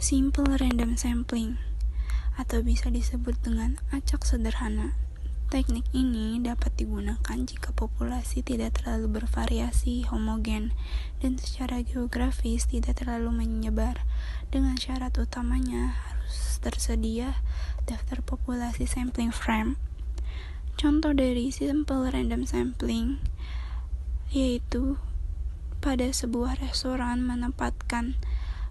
Simple random sampling, atau bisa disebut dengan acak sederhana. Teknik ini dapat digunakan jika populasi tidak terlalu bervariasi, homogen, dan secara geografis tidak terlalu menyebar. Dengan syarat utamanya harus tersedia daftar populasi sampling frame. Contoh dari simple random sampling yaitu pada sebuah restoran menempatkan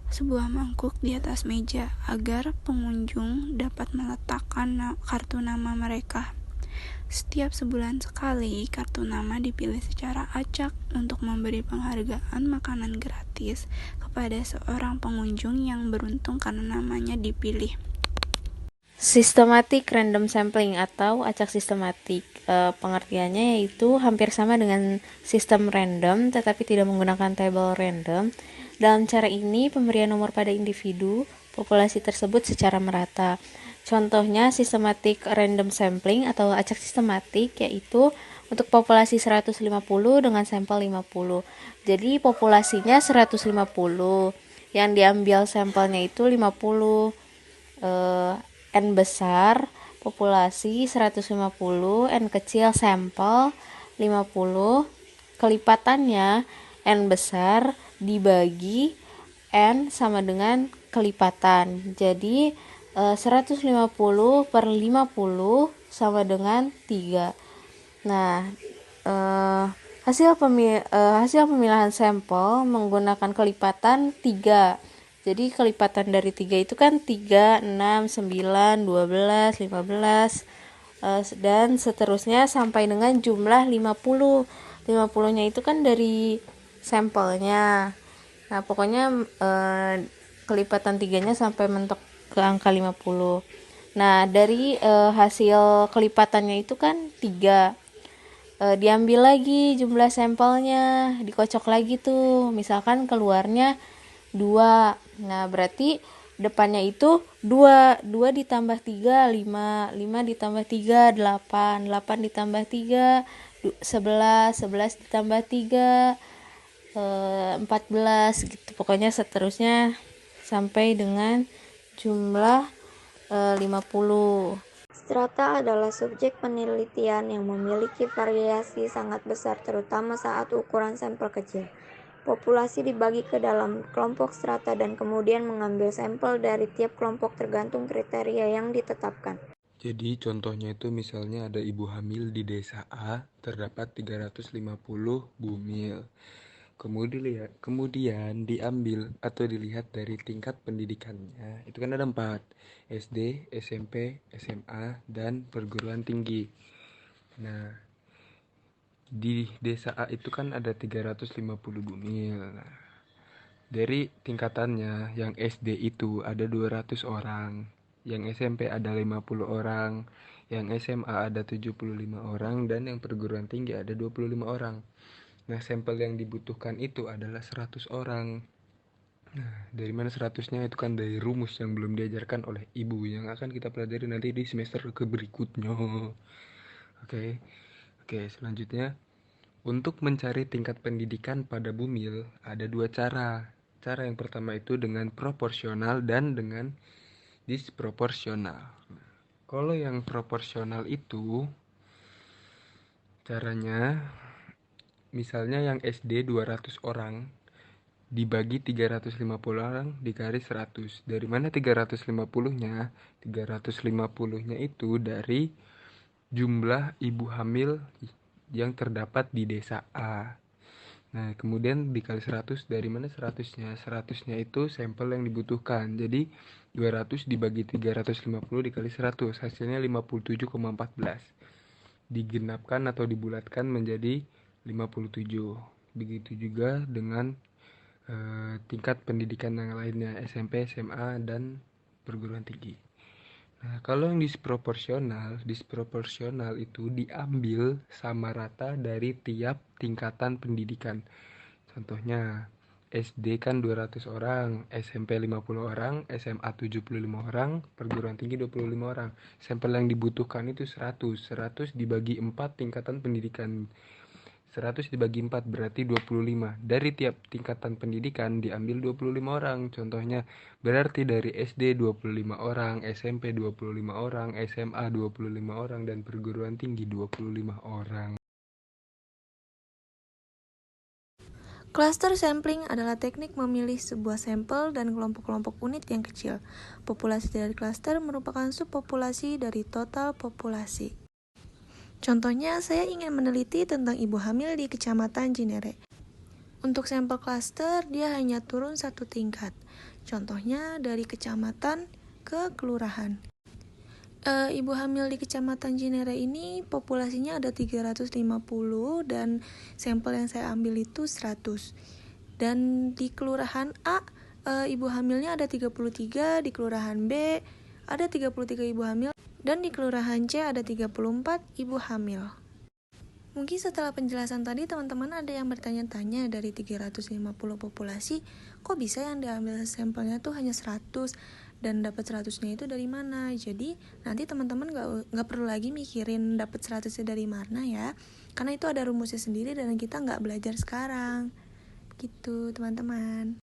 sebuah mangkuk di atas meja agar pengunjung dapat meletakkan kartu nama mereka. Setiap sebulan sekali, kartu nama dipilih secara acak untuk memberi penghargaan makanan gratis kepada seorang pengunjung yang beruntung karena namanya dipilih. Systematic random sampling atau acak sistematik, pengertiannya yaitu hampir sama dengan sistem random tetapi tidak menggunakan tabel random. Dalam cara ini pemberian nomor pada individu populasi tersebut secara merata. Contohnya systematic random sampling atau acak sistematik yaitu untuk populasi 150 dengan sampel 50. Jadi populasinya 150, yang diambil sampelnya itu 50. N besar populasi 150, N kecil sampel 50, kelipatannya N besar dibagi N sama dengan kelipatan. Jadi 150 per 50 sama dengan 3. Nah, hasil pemilahan sampel menggunakan kelipatan 3. Jadi kelipatan dari 3 itu kan 3, 6, 9, 12, 15, dan seterusnya sampai dengan jumlah 50. 50-nya itu kan dari sampelnya. Nah, pokoknya kelipatan 3-nya sampai mentok ke angka 50. Nah, dari hasil kelipatannya itu kan 3. Diambil lagi jumlah sampelnya, dikocok lagi tuh. Misalkan keluarnya 2. Nah, berarti depannya itu 2 ditambah 3, 5 ditambah 3, 8 ditambah 3, 11 ditambah 3, 14 gitu. Pokoknya seterusnya sampai dengan jumlah 50. Strata adalah subjek penelitian yang memiliki variasi sangat besar terutama saat ukuran sampel kecil. Populasi dibagi ke dalam kelompok strata dan kemudian mengambil sampel dari tiap kelompok tergantung kriteria yang ditetapkan. Jadi contohnya itu misalnya ada ibu hamil di desa A, terdapat 350 bumil. Kemudian diambil atau dilihat dari tingkat pendidikannya. Itu kan ada 4, SD, SMP, SMA, dan perguruan tinggi. Nah, di desa A itu kan ada 350 bumil. Nah, dari tingkatannya, yang SD itu ada 200 orang, yang SMP ada 50 orang, yang SMA ada 75 orang, dan yang perguruan tinggi ada 25 orang. Nah, sampel yang dibutuhkan itu adalah 100 orang. Nah, dari mana 100-nya? Itu kan dari rumus yang belum diajarkan oleh ibu, yang akan kita pelajari nanti di semester berikutnya. Oke, selanjutnya. Untuk mencari tingkat pendidikan pada bumil, ada 2 cara. Cara yang pertama itu dengan proporsional dan dengan disproporsional. Kalau yang proporsional itu, caranya, misalnya yang SD 200 orang, dibagi 350 orang dikali 100. Dari mana 350-nya? 350-nya itu dari jumlah ibu hamil yang terdapat di desa A. Nah, kemudian dikali 100, dari mana 100-nya? 100-nya itu sampel yang dibutuhkan. Jadi 200 dibagi 350 dikali 100, hasilnya 57,14. Digenapkan atau dibulatkan menjadi 57. Begitu juga dengan tingkat pendidikan yang lainnya, SMP, SMA, dan perguruan tinggi. Nah, kalau yang disproporsional itu diambil sama rata dari tiap tingkatan pendidikan. Contohnya, SD kan 200 orang, SMP 50 orang, SMA 75 orang, perguruan tinggi 25 orang. Sampel yang dibutuhkan itu 100 dibagi 4 tingkatan pendidikan. 100 dibagi 4 berarti 25. Dari tiap tingkatan pendidikan diambil 25 orang. Contohnya berarti dari SD 25 orang, SMP 25 orang, SMA 25 orang, dan perguruan tinggi 25 orang. Cluster sampling adalah teknik memilih sebuah sampel dan kelompok-kelompok unit yang kecil. Populasi dari cluster merupakan subpopulasi dari total populasi. Contohnya, saya ingin meneliti tentang ibu hamil di Kecamatan Cinere. Untuk sampel cluster, dia hanya turun satu tingkat. Contohnya dari kecamatan ke kelurahan. Ibu hamil di Kecamatan Cinere ini populasinya ada 350 dan sampel yang saya ambil itu 100. Dan di kelurahan A, ibu hamilnya ada 33, di kelurahan B ada 33 ibu hamil, dan di kelurahan C ada 34 ibu hamil. Mungkin setelah penjelasan tadi teman-teman ada yang bertanya-tanya, dari 350 populasi, kok bisa yang diambil sampelnya tuh hanya 100 dan dapat 100-nya itu dari mana? Jadi nanti teman-teman gak perlu lagi mikirin dapat 100-nya dari mana ya, karena itu ada rumusnya sendiri dan kita gak belajar sekarang. Gitu teman-teman.